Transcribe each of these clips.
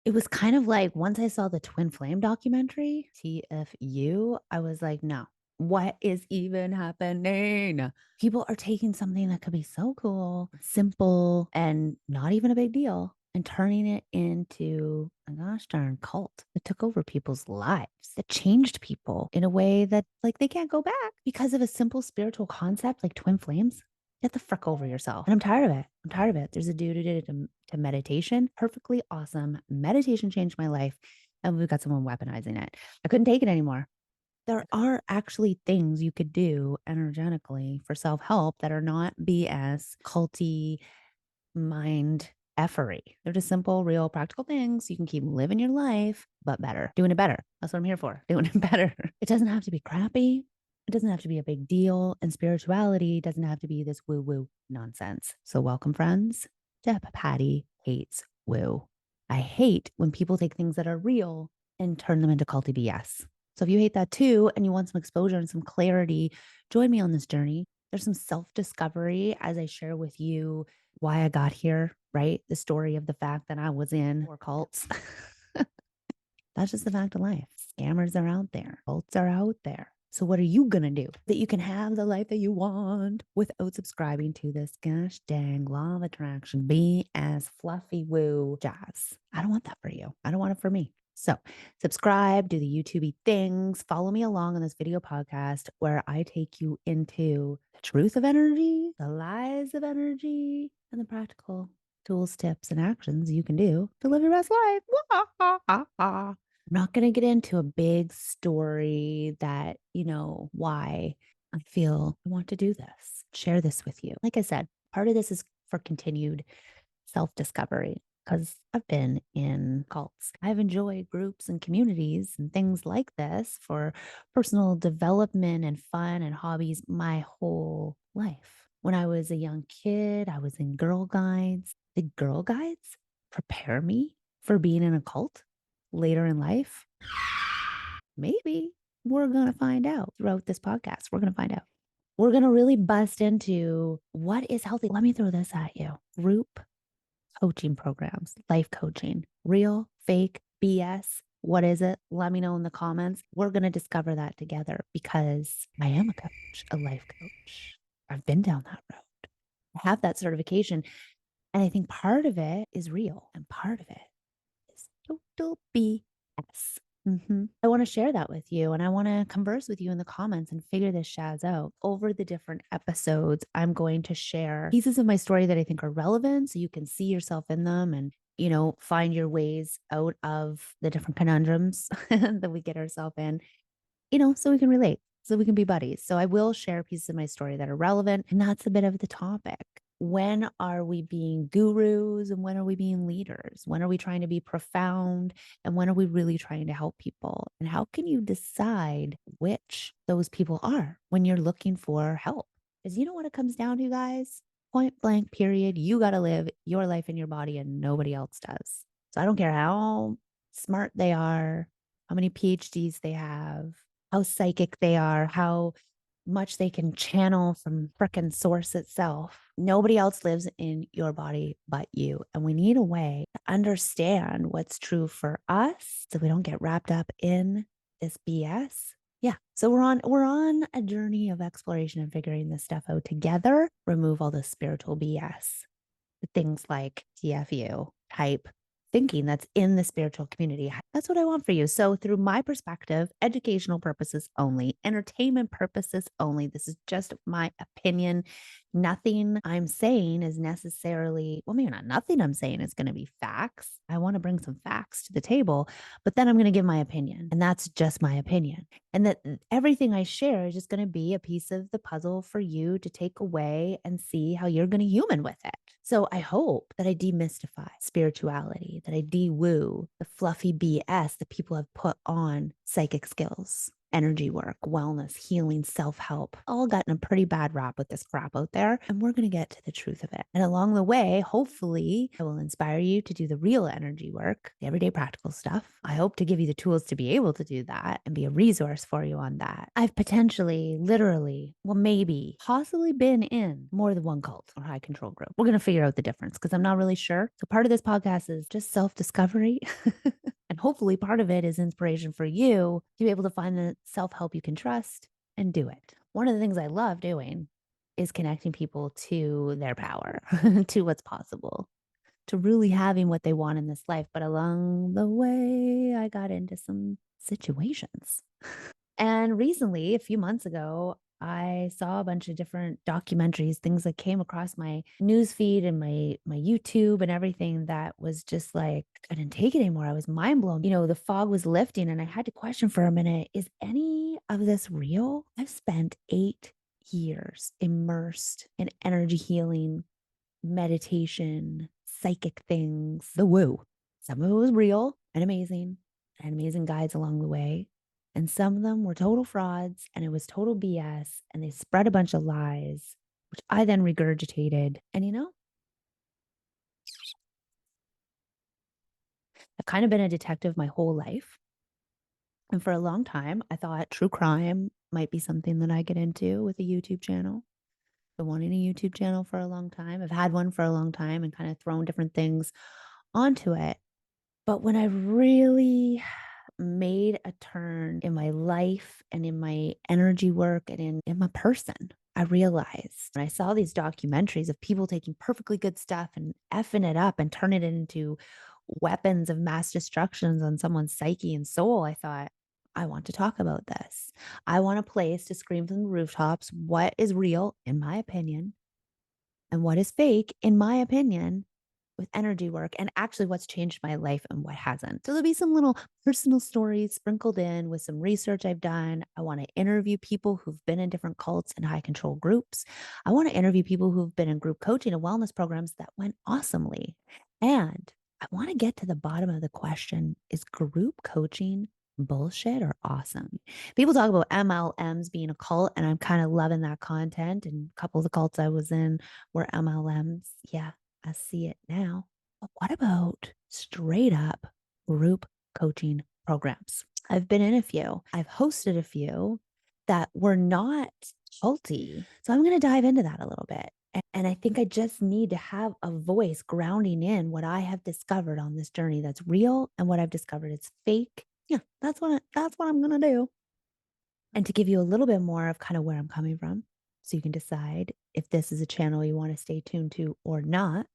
It was kind of like once I saw the Twin Flame documentary, TFU, I was like, no, what is even happening? People are taking something that could be so cool, simple, and not even a big deal, and turning it into a gosh darn cult that took over people's lives, that changed people in a way that like they can't go back because of a simple spiritual concept like twin flames. Get the frick over yourself. And I'm tired of it. I'm tired of it. There's a dude who did it to meditation. Perfectly awesome. Meditation changed my life. And we've got someone weaponizing it. I couldn't take it anymore. There are actually things you could do energetically for self help that are not BS, culty, mind effery. They're just simple, real, practical things. You can keep living your life, but better, doing it better. That's what I'm here for, doing it better. It doesn't have to be crappy. It doesn't have to be a big deal. And spirituality doesn't have to be this woo woo nonsense. So, welcome, friends, to Patty Hates Woo. I hate when people take things that are real and turn them into culty BS. So, if you hate that too and you want some exposure and some clarity, join me on this journey. There's some self discovery as I share with you why I got here, right? The story of the fact that I was in four cults. That's just the fact of life. Scammers are out there, cults are out there. So, what are you going to do that you can have the life that you want without subscribing to this gosh dang law of attraction BS fluffy woo jazz? I don't want that for you. I don't want it for me. So, subscribe, do the YouTube things, follow me along on this video podcast where I take you into the truth of energy, the lies of energy, and the practical tools, tips, and actions you can do to live your best life. I'm not going to get into a big story that, why I feel I want to do this, share this with you. Like I said, part of this is for continued self discovery because I've been in cults. I've enjoyed groups and communities and things like this for personal development and fun and hobbies my whole life. When I was a young kid, I was in Girl Guides. Did Girl Guides prepare me for being in a cult later in life? Maybe. We're going to find out throughout this podcast. We're going to find out. We're going to really bust into what is healthy. Let me throw this at you. Group coaching programs, life coaching, real, fake, BS. What is it? Let me know in the comments. We're going to discover that together because I am a coach, a life coach. I've been down that road. I have that certification. And I think part of it is real and part of it is total BS. I want to share that with you and I want to converse with you in the comments and figure this shaz out. Over the different episodes, I'm going to share pieces of my story that I think are relevant so you can see yourself in them and, find your ways out of the different conundrums that we get ourselves in, so we can relate, so we can be buddies. So I will share pieces of my story that are relevant. And that's a bit of the topic. When are we being gurus and when are we being leaders? When are we trying to be profound and when are we really trying to help people? And how can you decide which those people are when you're looking for help? Because you know what it comes down to, guys? Point blank, period. You got to live your life in your body and nobody else does. So I don't care how smart they are, how many PhDs they have, how psychic they are, how much they can channel from frickin' source itself. Nobody else lives in your body but you. And we need a way to understand what's true for us so we don't get wrapped up in this BS. Yeah. So we're on a journey of exploration and figuring this stuff out together. Remove all the spiritual BS. Things like TFU type thinking that's in the spiritual community. That's what I want for you. So, through my perspective, educational purposes only, entertainment purposes only. This is just my opinion. Nothing I'm saying is necessarily, well, maybe not nothing I'm saying is going to be facts. I want to bring some facts to the table, but then I'm going to give my opinion. And that's just my opinion. And that everything I share is just going to be a piece of the puzzle for you to take away and see how you're going to human with it. So I hope that I demystify spirituality, that I de-woo the fluffy BS that people have put on psychic skills. energy work, wellness, healing, self help, all gotten a pretty bad rap with this crap out there. And we're going to get to the truth of it. And along the way, hopefully, I will inspire you to do the real energy work, the everyday practical stuff. I hope to give you the tools to be able to do that and be a resource for you on that. I've potentially, literally, well, maybe, possibly been in more than one cult or high control group. We're going to figure out the difference because I'm not really sure. So part of this podcast is just self discovery. And hopefully part of it is inspiration for you to be able to find the self-help you can trust and do it. One of the things I love doing is connecting people to their power, to what's possible, to really having what they want in this life. But along the way, I got into some situations. And recently, a few months ago, I saw a bunch of different documentaries, things that came across my news feed and my YouTube and everything that was just like, I didn't take it anymore. I was mind blown. The fog was lifting and I had to question for a minute, is any of this real? I've spent 8 years immersed in energy healing, meditation, psychic things, the woo. Some of it was real and amazing guides along the way. And some of them were total frauds and it was total BS. And they spread a bunch of lies, which I then regurgitated. And I've kind of been a detective my whole life. And for a long time, I thought true crime might be something that I get into with a YouTube channel. Been wanting a YouTube channel for a long time. I've had one for a long time and kind of thrown different things onto it. But when I really made a turn in my life and in my energy work and in my person, I realized when I saw these documentaries of people taking perfectly good stuff and effing it up and turning it into weapons of mass destructions on someone's psyche and soul, I thought, I want to talk about this. I want a place to scream from the rooftops what is real, in my opinion, and what is fake, in my opinion, with energy work and actually what's changed my life and what hasn't. So there'll be some little personal stories sprinkled in with some research I've done. I want to interview people who've been in different cults and high control groups. I want to interview people who've been in group coaching and wellness programs that went awesomely. And I want to get to the bottom of the question, is group coaching bullshit or awesome? People talk about MLMs being a cult, and I'm kind of loving that content. And a couple of the cults I was in were MLMs. Yeah, I see it now. But what about straight up group coaching programs? I've been in a few, I've hosted a few that were not culty. So I'm going to dive into that a little bit. And I think I just need to have a voice grounding in what I have discovered on this journey that's real and what I've discovered is fake. Yeah, that's what I'm going to do. And to give you a little bit more of kind of where I'm coming from, so you can decide if this is a channel you want to stay tuned to or not,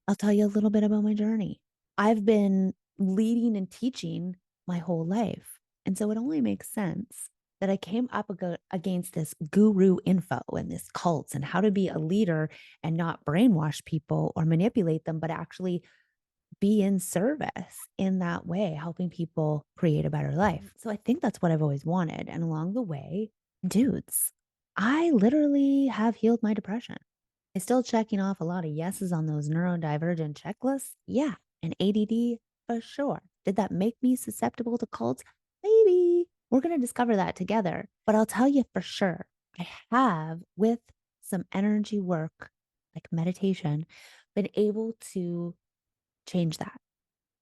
I'll tell you a little bit about my journey. I've been leading and teaching my whole life. And so it only makes sense that I came up against this guru info and this cults and how to be a leader and not brainwash people or manipulate them, but actually be in service in that way, helping people create a better life. So I think that's what I've always wanted. And along the way, dudes, I literally have healed my depression. I'm still checking off a lot of yeses on those neurodivergent checklists. Yeah. And ADD for sure. Did that make me susceptible to cults? Maybe. We're going to discover that together. But I'll tell you for sure, I have, with some energy work, like meditation, been able to change that,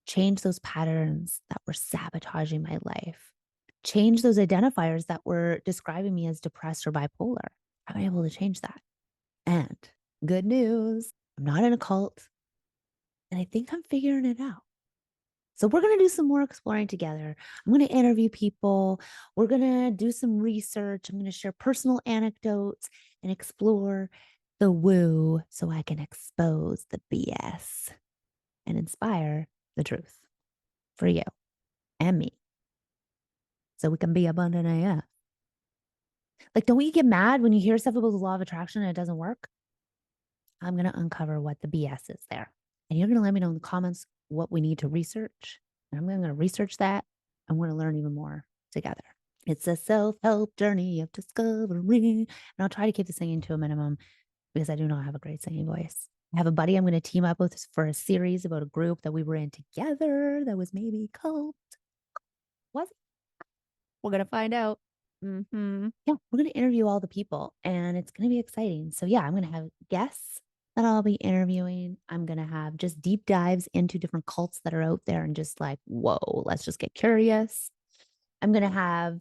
change those patterns that were sabotaging my life, change those identifiers that were describing me as depressed or bipolar. I've been able to change that. And good news, I'm not in a cult. And I think I'm figuring it out. So we're going to do some more exploring together. I'm going to interview people. We're going to do some research. I'm going to share personal anecdotes and explore the woo so I can expose the BS and inspire the truth for you and me so we can be abundant AF. Like, don't we get mad when you hear stuff about the law of attraction and it doesn't work? I'm going to uncover what the BS is there. And you're going to let me know in the comments what we need to research. And I'm going to research that. And we're going to learn even more together. It's a self-help journey of discovery. And I'll try to keep the singing to a minimum because I do not have a great singing voice. I have a buddy I'm going to team up with for a series about a group that we were in together that was maybe cult. Was it? We're going to find out. Yeah, we're going to interview all the people and it's going to be exciting. So, yeah, I'm going to have guests that I'll be interviewing. I'm going to have just deep dives into different cults that are out there and just like, whoa, let's just get curious. I'm going to have,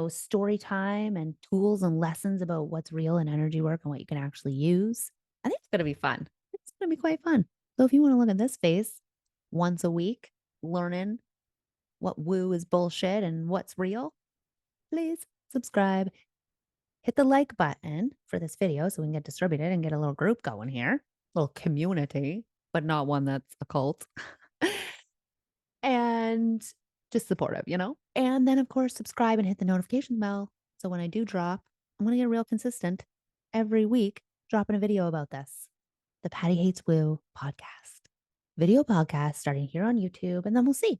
story time and tools and lessons about what's real in energy work and what you can actually use. I think it's going to be fun. It's going to be quite fun. So, if you want to look at this face once a week, learning what woo is bullshit and what's real, please subscribe. Hit the like button for this video so we can get distributed and get a little group going here, little community, but not one that's a cult. And just supportive. And then, of course, subscribe and hit the notification bell. So when I do drop, I'm going to get real consistent every week dropping a video about this. The Patty Hates Woo podcast, video podcast starting here on YouTube. And then we'll see.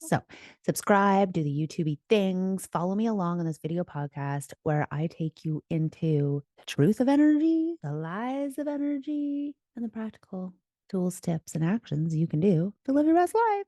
So, subscribe, do the YouTube things, follow me along on this video podcast where I take you into the truth of energy, the lies of energy, and the practical tools, tips, and actions you can do to live your best life.